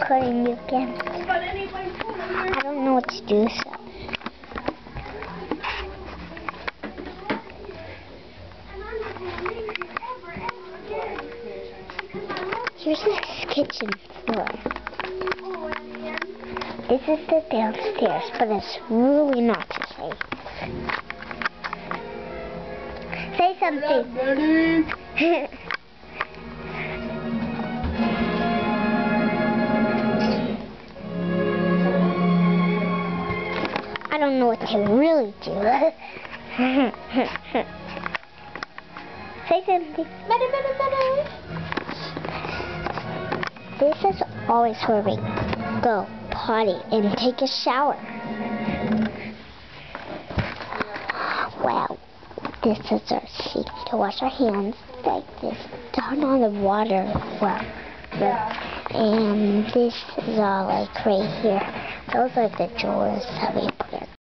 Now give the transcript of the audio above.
recording you again. I don't know what to do, so. Here's the kitchen floor. This is the downstairs, but it's really not to say. Say something. I don't know what to really do. Say something. This is always where we go potty and take a shower. Wow, this is our sink to wash our hands like this. Turn on the water well. And this is all like right here. Those are the drawers that we